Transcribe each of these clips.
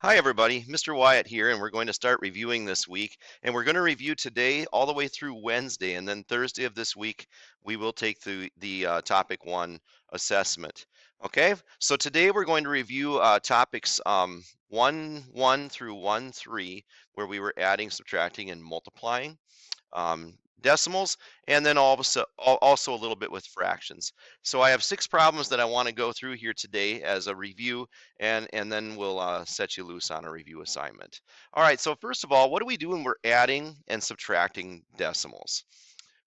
Hi, everybody. Mr. Wyatt here, and we're going to start reviewing this week. And we're going to review today all the way through Wednesday, and then Thursday of this week, we will take the topic one assessment. Okay, so today we're going to review topics 1 through 1 3, where we were adding, subtracting, and multiplying decimals, and then also a little bit with fractions. So I have 6 problems that I want to go through here today as a review, and then we'll set you loose on a review assignment. All right, so first of all, what do we do when we're adding and subtracting decimals?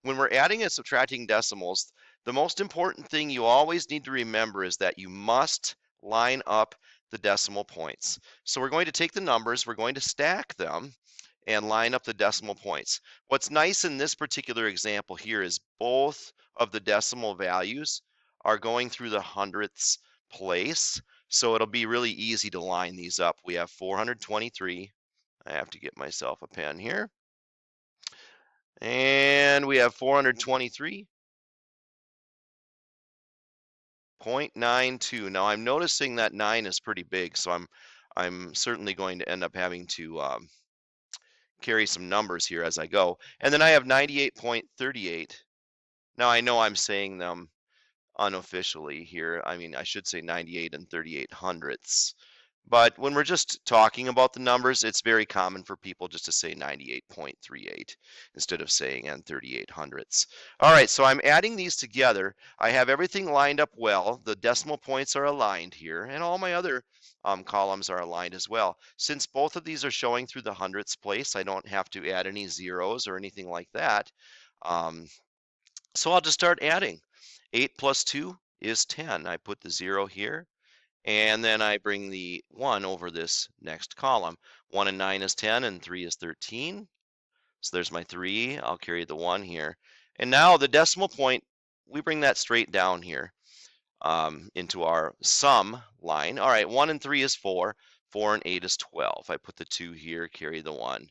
When we're adding and subtracting decimals, the most important thing you always need to remember is that you must line up the decimal points. So we're going to take the numbers, we're going to stack them, and line up the decimal points. What's nice in this particular example here is both of the decimal values are going through the hundredths place, so it'll be really easy to line these up. We have 423. I have to get myself a pen here. And we have 423.92. Now I'm noticing that 9 is pretty big, so I'm certainly going to end up having to carry some numbers here as I go. And then I have 98.38. Now I know I'm saying them unofficially here. I mean, I should say 98 and 38 hundredths. But when we're just talking about the numbers, it's very common for people just to say 98.38 instead of saying and 38 hundredths. All right, so I'm adding these together. I have everything lined up well. The decimal points are aligned here, and all my other columns are aligned as well. Since both of these are showing through the hundredths place, I don't have to add any zeros or anything like that. Um, so I'll just start adding. 8 plus 2 is 10. I put the 0 here, and then I bring the 1 over this next column. 1 and 9 is 10, and 3 is 13. So there's my 3. I'll carry the 1 here. And now the decimal point, we bring that straight down here into our sum line. All right, 1 and 3 is 4. 4 and 8 is 12. I put the 2 here, carry the 1.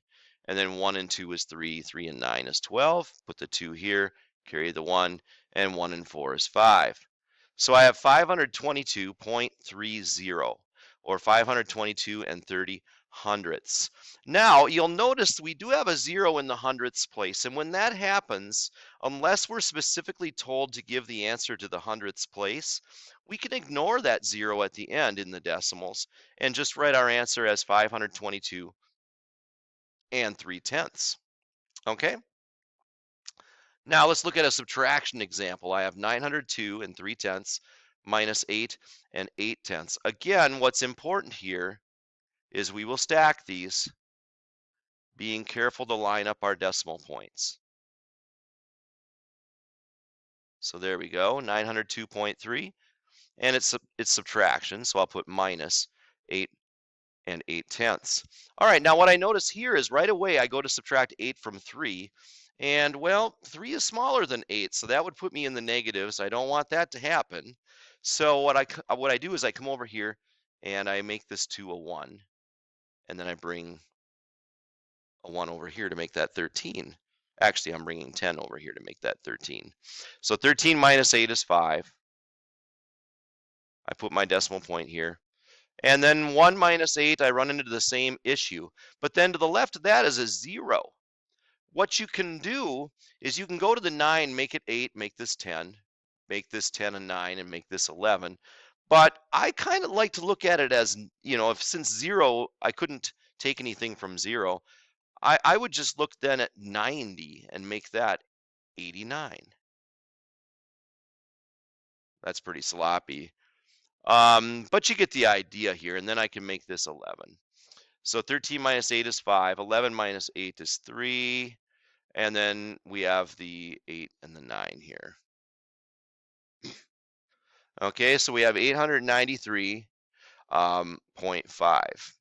And then 1 and 2 is 3. 3 and 9 is 12. Put the 2 here, carry the 1. And 1 and 4 is 5. So I have 522.30, or 522 and 30 hundredths. Now, you'll notice we do have a 0 in the hundredths place, and when that happens, unless we're specifically told to give the answer to the hundredths place, we can ignore that 0 at the end in the decimals and just write our answer as 522 and 3/10. Okay? Now let's look at a subtraction example. I have 902 and 3/10 minus 8 and 8/10. Again, what's important here is we will stack these, being careful to line up our decimal points. So there we go, 902.3, and it's subtraction, so I'll put minus 8 and 8/10. All right, now what I notice here is right away I go to subtract 8 from 3, and well, 3 is smaller than 8, so that would put me in the negatives. I don't want that to happen. So what I do is I come over here and I make this to a 1, and then I bring a 1 over here to make that 13. Actually, I'm bringing 10 over here to make that 13. So 13 minus 8 is 5. I put my decimal point here. And then 1 minus 8, I run into the same issue. But then to the left of that is a 0. What you can do is you can go to the 9, make it 8, make this 10, make this 10 and 9, and make this 11. But I kind of like to look at it as, if since 0, I couldn't take anything from 0, I would just look then at 90 and make that 89. That's pretty sloppy. But you get the idea here, and then I can make this 11. So 13 minus 8 is 5, 11 minus 8 is 3, and then we have the 8 and the 9 here. Okay, so we have 893.5.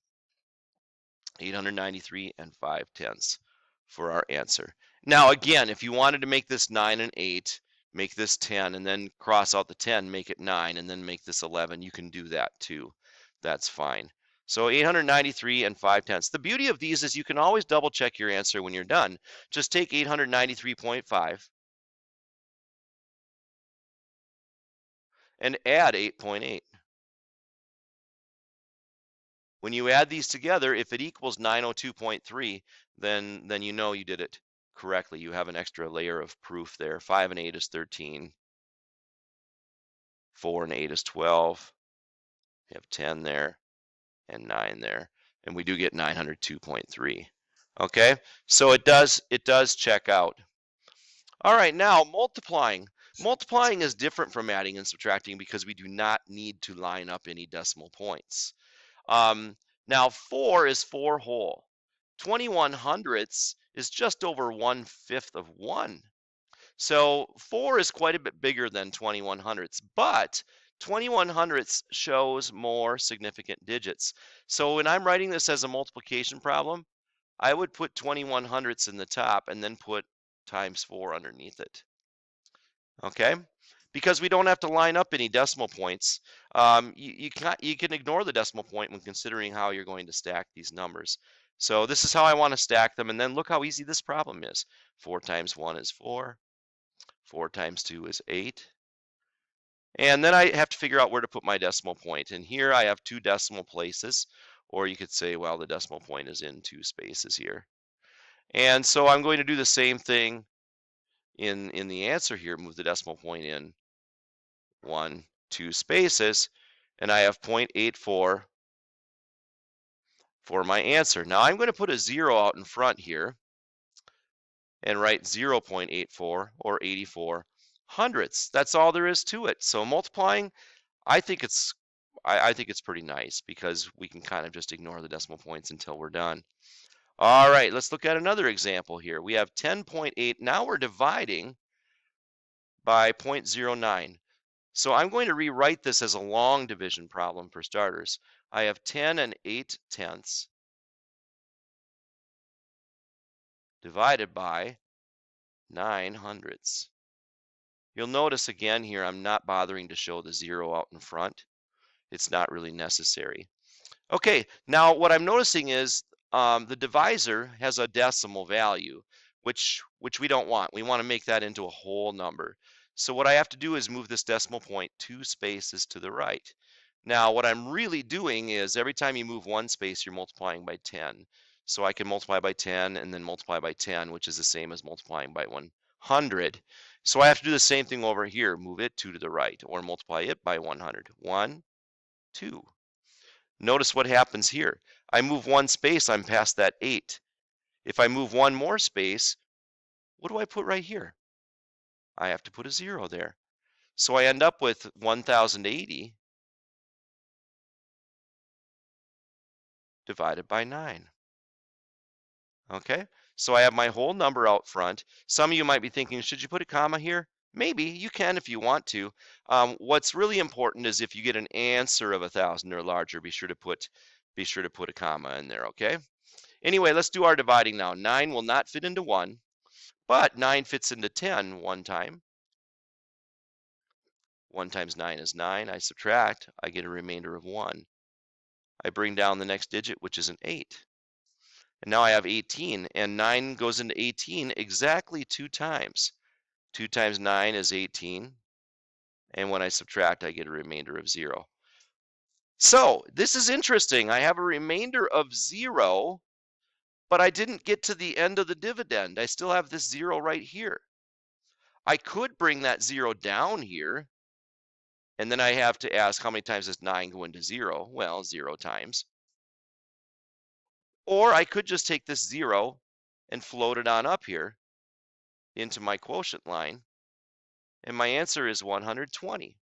893 and 5/10 for our answer. Now, again, if you wanted to make this 9 and 8, make this 10, and then cross out the 10, make it 9, and then make this 11, you can do that too. That's fine. So 893 and 5/10. The beauty of these is you can always double check your answer when you're done. Just take 893.5 and add 8.8. When you add these together, if it equals 902.3, then you know you did it correctly. You have an extra layer of proof there. 5 and 8 is 13. 4 and 8 is 12. You have 10 there and 9 there. And we do get 902.3. Okay, so it does check out. All right, now multiplying. Multiplying is different from adding and subtracting because we do not need to line up any decimal points. Now 4 is 4 whole. 21 hundredths is just over 1/5 of 1. So 4 is quite a bit bigger than 21 hundredths, but 21 hundredths shows more significant digits. So when I'm writing this as a multiplication problem, I would put 21 hundredths in the top and then put times 4 underneath it. Okay? Because we don't have to line up any decimal points. You can ignore the decimal point when considering how you're going to stack these numbers. So this is how I want to stack them, and then look how easy this problem is. 4 times 1 is 4. 4 times 2 is 8. And then I have to figure out where to put my decimal point. And here I have 2 decimal places, or you could say, well, the decimal point is in 2 spaces here. And so I'm going to do the same thing in the answer here, move the decimal point in 1, 2 spaces, and I have 0.84 for my answer. Now I'm going to put a 0 out in front here and write 0.84 or 84 hundredths. That's all there is to it. So multiplying, I think it's pretty nice because we can kind of just ignore the decimal points until we're done. All right, let's look at another example here. We have 10.8. Now we're dividing by 0.09. So I'm going to rewrite this as a long division problem for starters. I have 10 and 8/10 divided by 9 hundredths. You'll notice again here, I'm not bothering to show the 0 out in front. It's not really necessary. Okay, now what I'm noticing is the divisor has a decimal value, which we don't want. We want to make that into a whole number. So what I have to do is move this decimal point 2 spaces to the right. Now what I'm really doing is every time you move 1 space, you're multiplying by 10. So I can multiply by 10 and then multiply by 10, which is the same as multiplying by 100. So I have to do the same thing over here, move it 2 to the right, or multiply it by 100. 1, 2. Notice what happens here. I move 1 space, I'm past that 8. If I move 1 more space, what do I put right here? I have to put a 0 there. So I end up with 1080 divided by 9. Okay, so I have my whole number out front. Some of you might be thinking, should you put a comma here? Maybe, you can if you want to. What's really important is if you get an answer of 1,000 or larger, be sure to put a comma in there, okay? Anyway, let's do our dividing now. 9 will not fit into 1, but 9 fits into 10 one time. 1 times 9 is 9. I subtract, I get a remainder of 1. I bring down the next digit, which is an 8. And now I have 18, and 9 goes into 18 exactly 2 times. 2 times 9 is 18, and when I subtract, I get a remainder of 0. So this is interesting. I have a remainder of 0, but I didn't get to the end of the dividend. I still have this 0 right here. I could bring that 0 down here, and then I have to ask how many times does 9 go into 0? Well, 0 times. Or I could just take this 0 and float it on up here into my quotient line, and my answer is 120.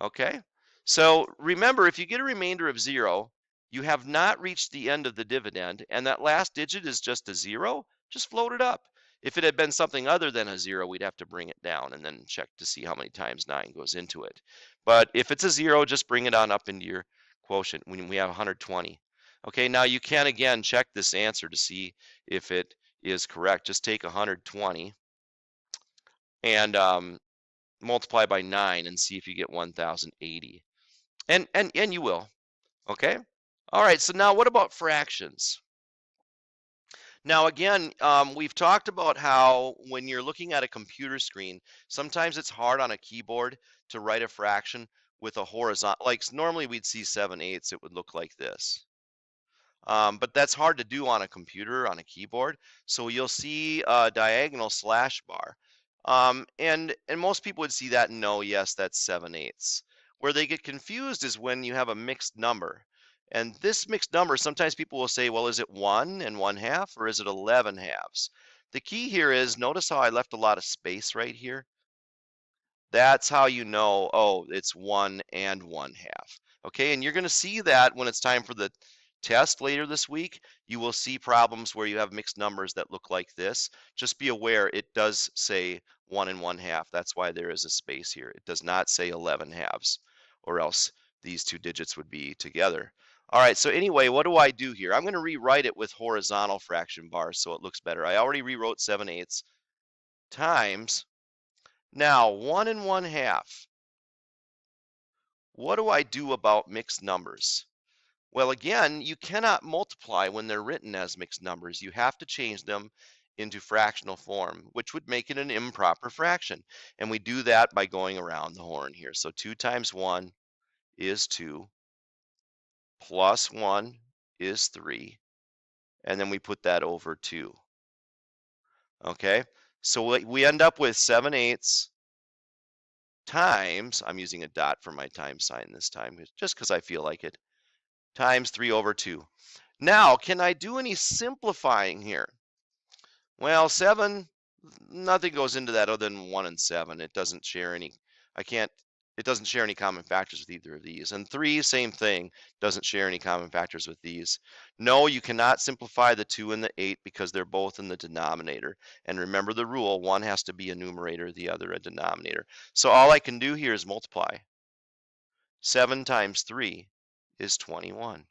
Okay? So remember, if you get a remainder of 0, you have not reached the end of the dividend, and that last digit is just a 0, just float it up. If it had been something other than a 0, we'd have to bring it down and then check to see how many times 9 goes into it. But if it's a 0, just bring it on up into your quotient when we have 120. Okay, now you can again check this answer to see if it is correct. Just take 120 and multiply by 9 and see if you get 1080. And you will. Okay? All right, so now what about fractions? Now again, we've talked about how when you're looking at a computer screen, sometimes it's hard on a keyboard to write a fraction with a horizontal, like normally we'd see 7/8, it would look like this. But that's hard to do on a computer, on a keyboard. So you'll see a diagonal slash bar. And most people would see that and know, yes, that's 7/8. Where they get confused is when you have a mixed number. And this mixed number, sometimes people will say, well, is it 1 1/2 or is it 11/2? The key here is, notice how I left a lot of space right here? That's how you know, oh, it's 1 1/2. Okay, and you're going to see that when it's time for the test later this week. You will see problems where you have mixed numbers that look like this. Just be aware it does say 1 1/2. That's why there is a space here. It does not say 11/2, or else these two digits would be together. All right, so anyway, what do I do here? I'm going to rewrite it with horizontal fraction bars so it looks better. I already rewrote 7/8 times. Now, 1 1/2. What do I do about mixed numbers? Well, again, you cannot multiply when they're written as mixed numbers. You have to change them into fractional form, which would make it an improper fraction. And we do that by going around the horn here. So 2 times 1 is 2, plus 1 is 3, and then we put that over 2. Okay, so we end up with 7/8 times, I'm using a dot for my time sign this time, just because I feel like it, times 3 over 2. Now, can I do any simplifying here? Well, 7, nothing goes into that other than 1 and 7. It doesn't share any, it doesn't share any common factors with either of these. And 3, same thing, doesn't share any common factors with these. No, you cannot simplify the 2 and the 8 because they're both in the denominator. And remember the rule, one has to be a numerator, the other a denominator. So all I can do here is multiply. 7 times 3 is 21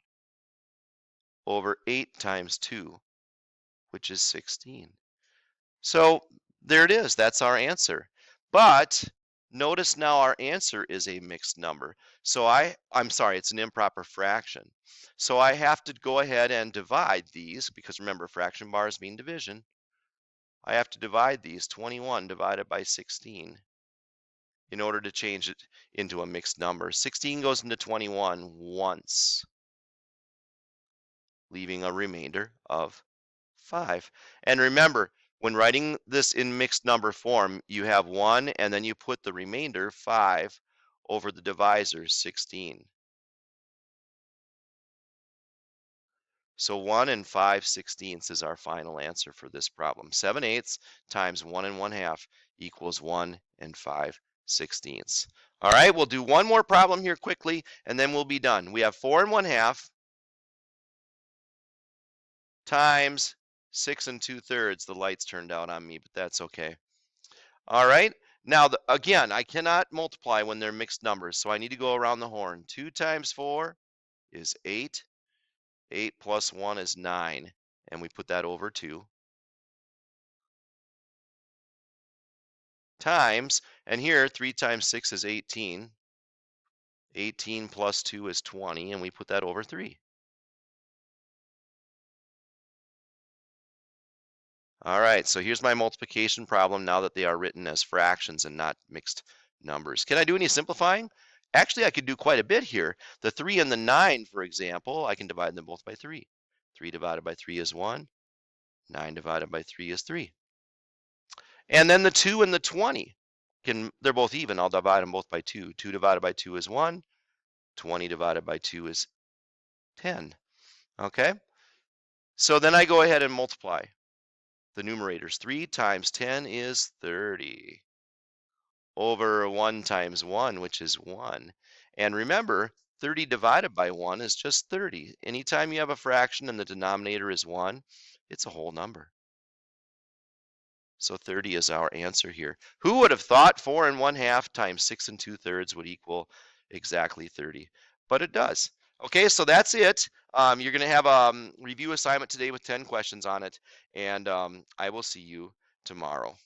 over 8 times 2, which is 16. So there it is. That's our answer. But notice now our answer is a mixed number. So I'm sorry, it's an improper fraction. So I have to go ahead and divide these, because remember, fraction bars mean division. I have to divide these, 21 divided by 16, in order to change it into a mixed number. 16 goes into 21 once, leaving a remainder of 5. And remember, when writing this in mixed number form, you have 1 and then you put the remainder, 5, over the divisor, 16. So 1 and 5/16 is our final answer for this problem. 7/8 times 1 1/2 equals 1 and 5/16. All right, we'll do one more problem here quickly, and then we'll be done. We have 4 1/2 times 6 2/3. The lights turned out on me, but that's okay. All right, now again, I cannot multiply when they're mixed numbers, so I need to go around the horn. 2 times 4 is 8. 8 plus 1 is 9, and we put that over 2. Times, and here 3 times 6 is 18. 18 plus 2 is 20, and we put that over 3. All right, so here's my multiplication problem now that they are written as fractions and not mixed numbers. Can I do any simplifying? Actually, I could do quite a bit here. The 3 and the 9, for example, I can divide them both by 3. 3 divided by 3 is 1. 9 divided by 3 is 3. And then the 2 and the 20, they're both even. I'll divide them both by 2. 2 divided by 2 is 1. 20 divided by 2 is 10. Okay? So then I go ahead and multiply the numerators. 3 times 10 is 30 over 1 times 1, which is 1. And remember, 30 divided by 1 is just 30. Anytime you have a fraction and the denominator is 1, it's a whole number. So 30 is our answer here. Who would have thought 4 1/2 times 6 2/3 would equal exactly 30? But it does. Okay, so that's it. You're going to have a review assignment today with 10 questions on it, and I will see you tomorrow.